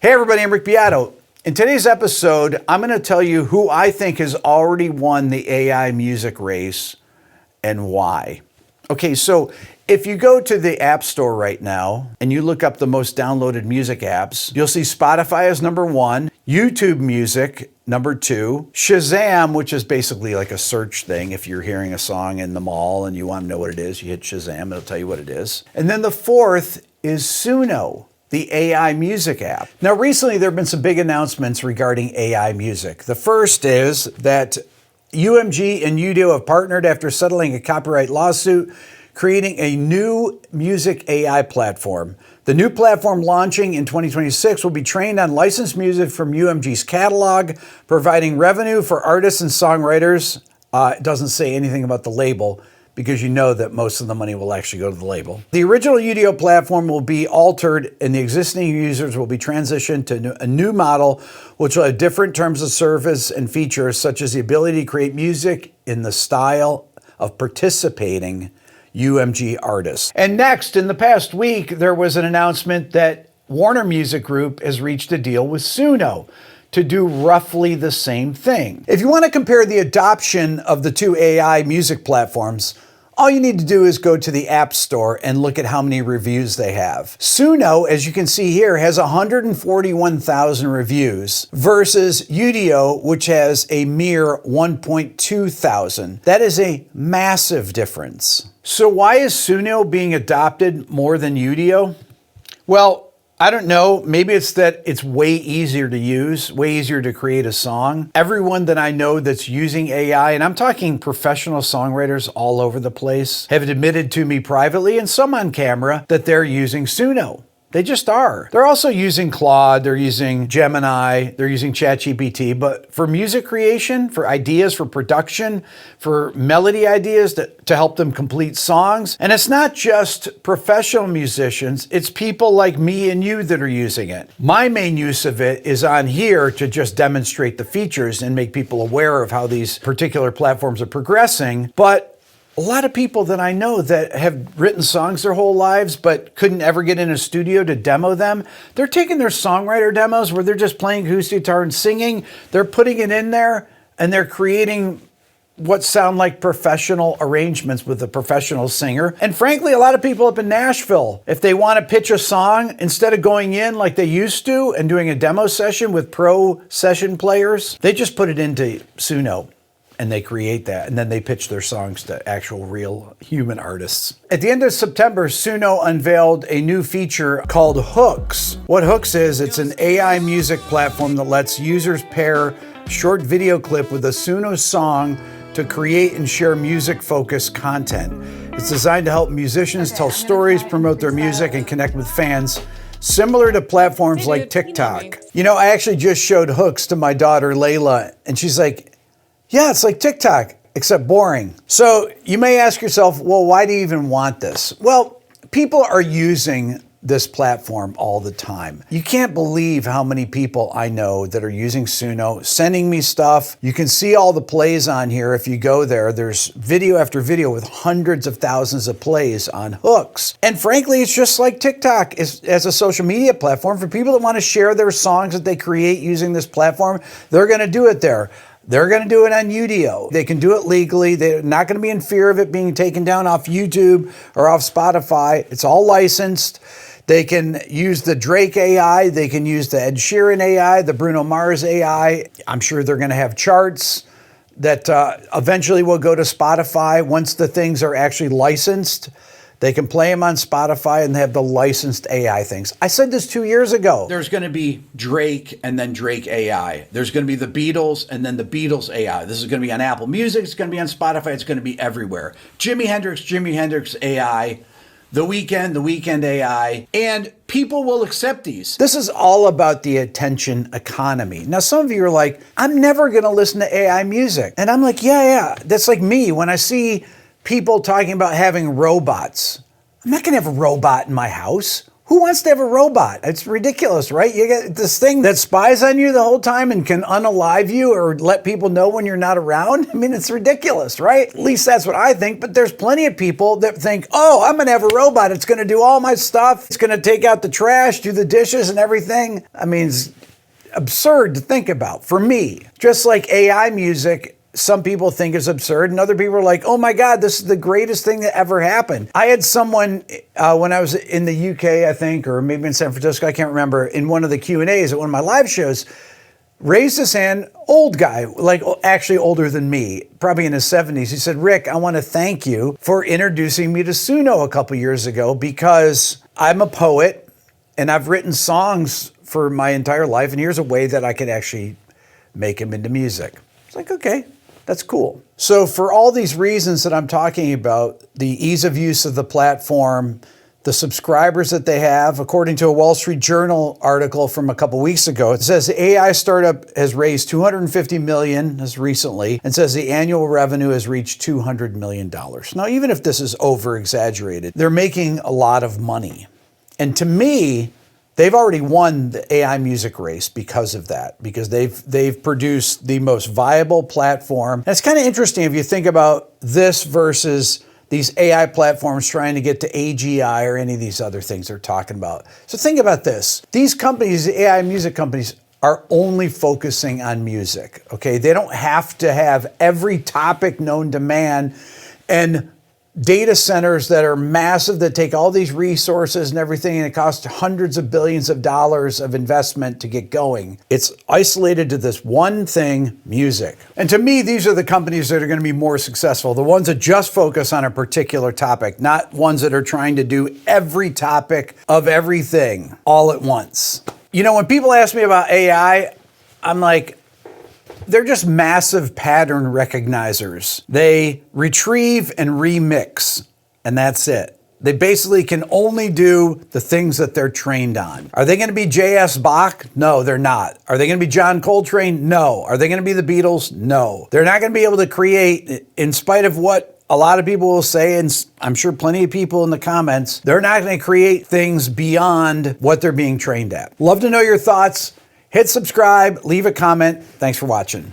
Hey everybody, I'm Rick Beato. In today's episode, I'm going to tell you who I think has already won the AI music race and why. Okay, so if you go to the App Store right now and you look up the most downloaded music apps, you'll see Spotify as number 1, YouTube Music number 2, Shazam, which is basically like a search thing. If you're hearing a song in the mall and you want to know what it is, you hit Shazam, it'll tell you what it is. And then the 4th is Suno, the AI music app. Now, recently there have been some big announcements regarding AI music. The first is that UMG and Udio have partnered after settling a copyright lawsuit, creating a new music AI platform. The new platform launching in 2026 will be trained on licensed music from UMG's catalog, providing revenue for artists and songwriters. It doesn't say anything about the label, because you know that most of the money will actually go to the label. The original Udio platform will be altered and the existing users will be transitioned to a new model, which will have different terms of service and features, such as the ability to create music in the style of participating UMG artists. And next, in the past week, there was an announcement that Warner Music Group has reached a deal with Suno to do roughly the same thing. If you want to compare the adoption of the two AI music platforms, all you need to do is go to the App Store and look at how many reviews they have. Suno, as you can see here, has 141,000 reviews versus Udio, which has a mere 1.2 thousand. That is a massive difference. So why is Suno being adopted more than Udio? Well, I don't know. Maybe it's that it's way easier to use, way easier to create a song. Everyone that I know that's using AI, and I'm talking professional songwriters all over the place, have admitted to me privately and some on camera that they're using Suno. They just are. They're also using Claude, they're using Gemini, they're using ChatGPT, but for music creation, for ideas, for production, for melody ideas to help them complete songs. And it's not just professional musicians, it's people like me and you that are using it. My main use of it is on here to just demonstrate the features and make people aware of how these particular platforms are progressing. But a lot of people that I know that have written songs their whole lives but couldn't ever get in a studio to demo them, they're taking their songwriter demos where they're just playing acoustic guitar and singing, they're putting it in there, and they're creating what sound like professional arrangements with a professional singer. And frankly, a lot of people up in Nashville, if they want to pitch a song, instead of going in like they used to and doing a demo session with pro session players, they just put it into Suno. And they create that, and then they pitch their songs to actual real human artists. At the end of September, Suno unveiled a new feature called Hooks. What Hooks is, it's an AI music platform that lets users pair a short video clip with a Suno song to create and share music-focused content. It's designed to help musicians tell stories, promote their music, and connect with fans, similar to platforms like TikTok. You know, I actually just showed Hooks to my daughter, Layla, and she's like, yeah, it's like TikTok, except boring. So you may ask yourself, well, why do you even want this? Well, people are using this platform all the time. You can't believe how many people I know that are using Suno, sending me stuff. You can see all the plays on here. If you go there, there's video after video with hundreds of thousands of plays on Hooks. And frankly, it's just like TikTok as a social media platform for people that want to share their songs that they create using this platform. They're going to do it there. They're going to do it on Udio. They can do it legally. They're not going to be in fear of it being taken down off YouTube or off Spotify. It's all licensed. They can use the Drake AI. They can use the Ed Sheeran AI, the Bruno Mars AI. I'm sure they're going to have charts that eventually will go to Spotify once the things are actually licensed. They can play them on Spotify and they have the licensed AI things. I said this 2 years ago. There's going to be Drake and then Drake AI. There's going to be the Beatles and then the Beatles AI. This is going to be on Apple Music. It's going to be on Spotify. It's going to be everywhere. Jimi Hendrix AI. The Weeknd AI. And people will accept these. This is all about the attention economy. Now, some of you are like, I'm never going to listen to AI music. And I'm like, yeah. That's like me when I see people talking about having robots. I'm not going to have a robot in my house. Who wants to have a robot? It's ridiculous, right? You get this thing that spies on you the whole time and can unalive you or let people know when you're not around. I mean, it's ridiculous, right? At least that's what I think. But there's plenty of people that think, oh, I'm going to have a robot. It's going to do all my stuff. It's going to take out the trash, do the dishes and everything. I mean, it's absurd to think about for me. Just like AI music, some people think is absurd, and other people are like, oh my God, this is the greatest thing that ever happened. I had someone, when I was in the UK, I think, or maybe in San Francisco, I can't remember, in one of the Q&As at one of my live shows, raised his hand, old guy, like actually older than me, probably in his 70s. He said, Rick, I want to thank you for introducing me to Suno a couple years ago because I'm a poet and I've written songs for my entire life, and here's a way that I could actually make them into music. It's like, okay. That's cool. So for all these reasons that I'm talking about, the ease of use of the platform, the subscribers that they have, according to a Wall Street Journal article from a couple weeks ago, it says the AI startup has raised $250 million as recently, and says the annual revenue has reached $200 million. Now, even if this is over-exaggerated, they're making a lot of money. And to me, they've already won the AI music race because of that, because they've produced the most viable platform. And it's kind of interesting if you think about this versus these AI platforms trying to get to AGI or any of these other things they're talking about. So think about this. These companies, the AI music companies, are only focusing on music, okay? They don't have to have every topic known to man and data centers that are massive that take all these resources and everything, and it costs hundreds of billions of dollars of investment to get going. It's isolated to this one thing, music. And to me, these are the companies that are going to be more successful, the ones that just focus on a particular topic, not ones that are trying to do every topic of everything all at once. You know, when people ask me about AI, I'm like, they're just massive pattern recognizers. They retrieve and remix, and that's it. They basically can only do the things that they're trained on. Are they going to be J.S. Bach? No, they're not. Are they going to be John Coltrane? No. Are they going to be the Beatles? No. They're not going to be able to create, in spite of what a lot of people will say, and I'm sure plenty of people in the comments, they're not going to create things beyond what they're being trained at. Love to know your thoughts. Hit subscribe, leave a comment. Thanks for watching.